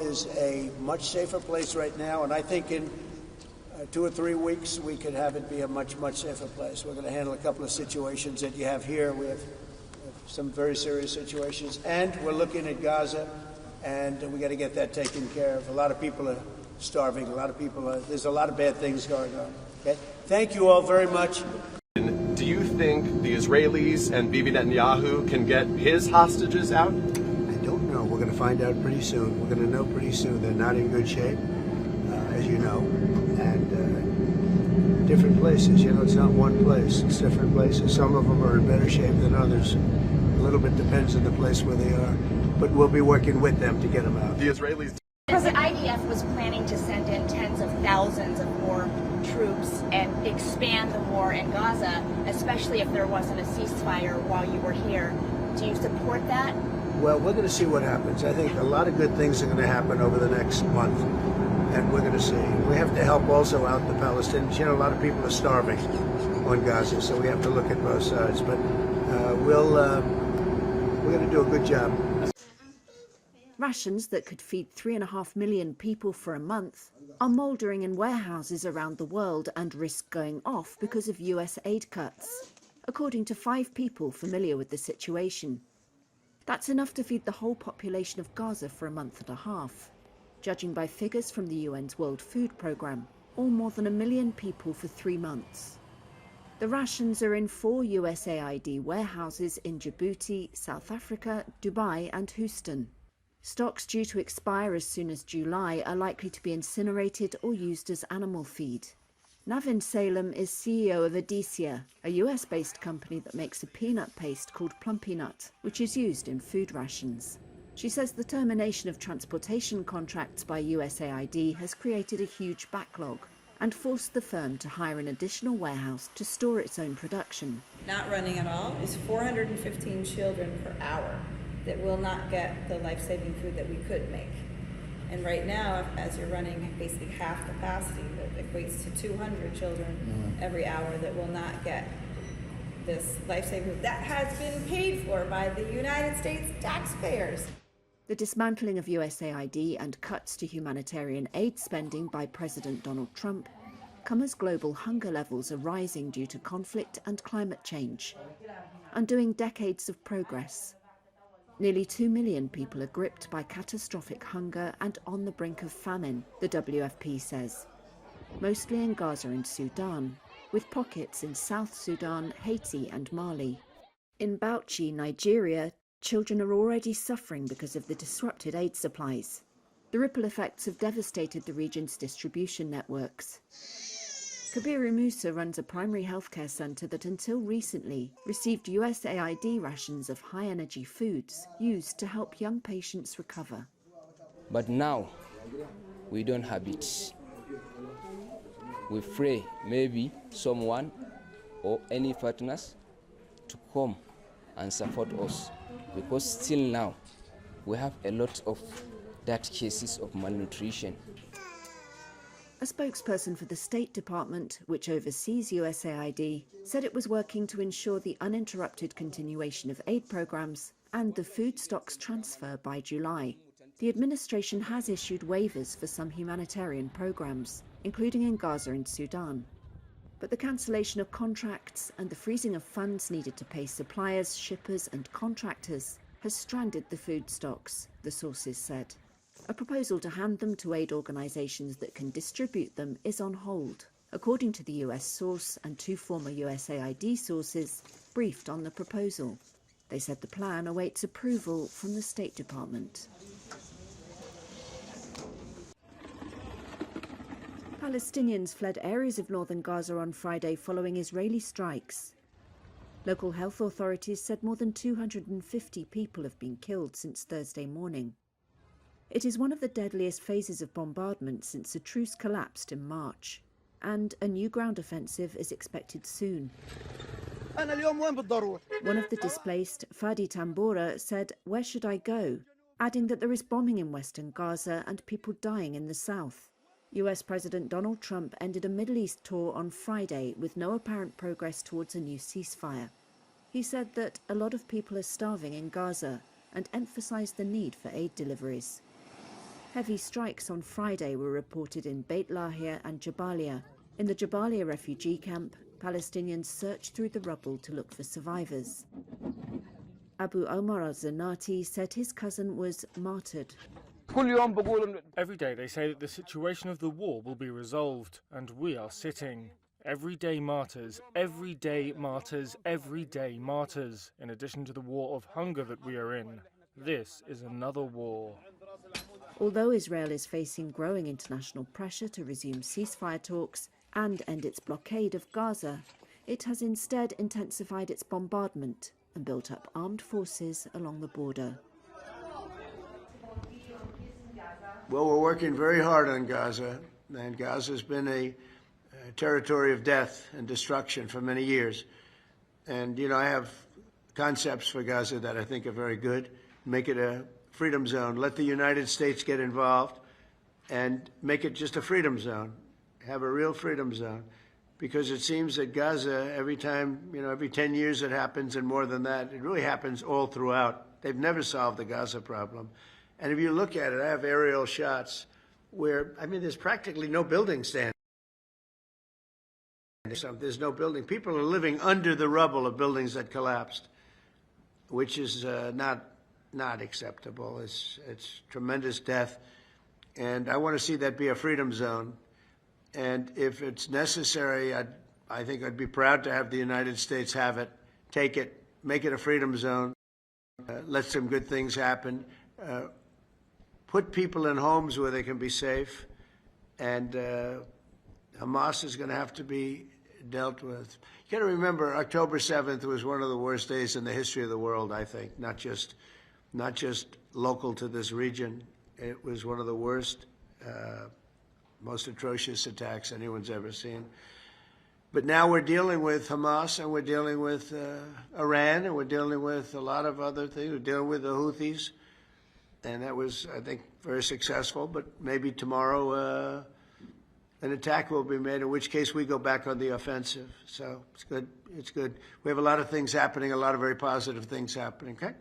is a much safer place right now, and I think in 2 or 3 weeks we could have it be a much safer place. We're going to handle a couple of situations that you have here. We have some very serious situations, and we're looking at Gaza, and we got to get that taken care of. A lot of people are starving. A lot of people there's a lot of bad things going on. Okay? Thank you all very much. Do you think the Israelis and Bibi Netanyahu can get his hostages out? I don't know. We're going to find out pretty soon. We're going to know pretty soon. They're not in good shape, as you know, and different places. You know, it's not one place. It's different places. Some of them are in better shape than others. A little bit depends on the place where they are, but we'll be working with them to get them out. The Israelis. The IDF was planning to send in tens of thousands of more troops and expand the war in Gaza, especially if there wasn't a ceasefire while you were here. Do you support that? Well, we're going to see what happens. I think a lot of good things are going to happen over the next month, and we're going to see. We have to help also out the Palestinians. You know, a lot of people are starving on Gaza, so we have to look at both sides. But we're going to do a good job. Rations that could feed 3.5 million people for a month are mouldering in warehouses around the world and risk going off because of US aid cuts, according to 5 people familiar with the situation. That's enough to feed the whole population of Gaza for a month and a half, judging by figures from the UN's World Food Programme, or more than 1 million people for 3 months. The rations are in 4 USAID warehouses in Djibouti, South Africa, Dubai and Houston. Stocks due to expire as soon as July are likely to be incinerated or used as animal feed. Navin Salem is CEO of Adisia, a US-based company that makes a peanut paste called plum peanut, which is used in food rations. She says the termination of transportation contracts by USAID has created a huge backlog and forced the firm to hire an additional warehouse to store its own production. Not running at all is 415 children per hour that will not get the life-saving food that we could make. And right now, as you're running basically half capacity, that equates to 200 children every hour that will not get this life-saving food that has been paid for by the United States taxpayers. The dismantling of USAID and cuts to humanitarian aid spending by President Donald Trump come as global hunger levels are rising due to conflict and climate change, undoing decades of progress. Nearly 2 million people are gripped by catastrophic hunger and on the brink of famine, the WFP says, mostly in Gaza and Sudan, with pockets in South Sudan, Haiti and Mali. In Bauchi, Nigeria, children are already suffering because of the disrupted aid supplies. The ripple effects have devastated the region's distribution networks. Kabiru Musa runs a primary healthcare centre that until recently received USAID rations of high-energy foods used to help young patients recover. But now, we don't have it. We pray maybe someone or any partners to come and support us, because still now we have a lot of that cases of malnutrition. A spokesperson for the State Department, which oversees USAID, said it was working to ensure the uninterrupted continuation of aid programs and the food stocks transfer by July. The administration has issued waivers for some humanitarian programs, including in Gaza and Sudan. But the cancellation of contracts and the freezing of funds needed to pay suppliers, shippers and contractors has stranded the food stocks, the sources said. A proposal to hand them to aid organisations that can distribute them is on hold, according to the US source and 2 former USAID sources briefed on the proposal. They said the plan awaits approval from the State Department. Palestinians fled areas of northern Gaza on Friday following Israeli strikes. Local health authorities said more than 250 people have been killed since Thursday morning. It is one of the deadliest phases of bombardment since the truce collapsed in March, and a new ground offensive is expected soon. One of the displaced, Fadi Tambora, said, "Where should I go?" adding that there is bombing in western Gaza and people dying in the south. US President Donald Trump ended a Middle East tour on Friday with no apparent progress towards a new ceasefire. He said that a lot of people are starving in Gaza and emphasized the need for aid deliveries. Heavy strikes on Friday were reported in Beit Lahia and Jabalia. In the Jabalia refugee camp, Palestinians searched through the rubble to look for survivors. Abu Omar al-Zanati said his cousin was martyred. Every day they say that the situation of the war will be resolved, and we are sitting. Everyday martyrs, everyday martyrs, everyday martyrs, in addition to the war of hunger that we are in. This is another war. Although Israel is facing growing international pressure to resume ceasefire talks and end its blockade of Gaza, it has instead intensified its bombardment and built up armed forces along the border. Well, we're working very hard on Gaza, and Gaza has been a territory of death and destruction for many years. And, you know, I have concepts for Gaza that I think are very good. Make it a freedom zone. Let the United States get involved and make it just a freedom zone. Have a real freedom zone. Because it seems that Gaza, every time, you know, every 10 years it happens and more than that, it really happens all throughout. They've never solved the Gaza problem. And if you look at it, I have aerial shots where, I mean, there's practically no building standing. There's no building. People are living under the rubble of buildings that collapsed, which is not acceptable. It's tremendous death. And I want to see that be a freedom zone. And if it's necessary, I think I'd be proud to have the United States have it, take it, make it a freedom zone, let some good things happen, put people in homes where they can be safe, and Hamas is going to have to be dealt with. You got to remember, October 7th was one of the worst days in the history of the world, I think, not just local to this region. It was one of the worst, most atrocious attacks anyone's ever seen. But now we're dealing with Hamas, and we're dealing with Iran, and we're dealing with a lot of other things. We're dealing with the Houthis, and that was, I think, very successful. But maybe tomorrow an attack will be made, in which case we go back on the offensive. So it's good. It's good. We have a lot of things happening, a lot of very positive things happening. Okay?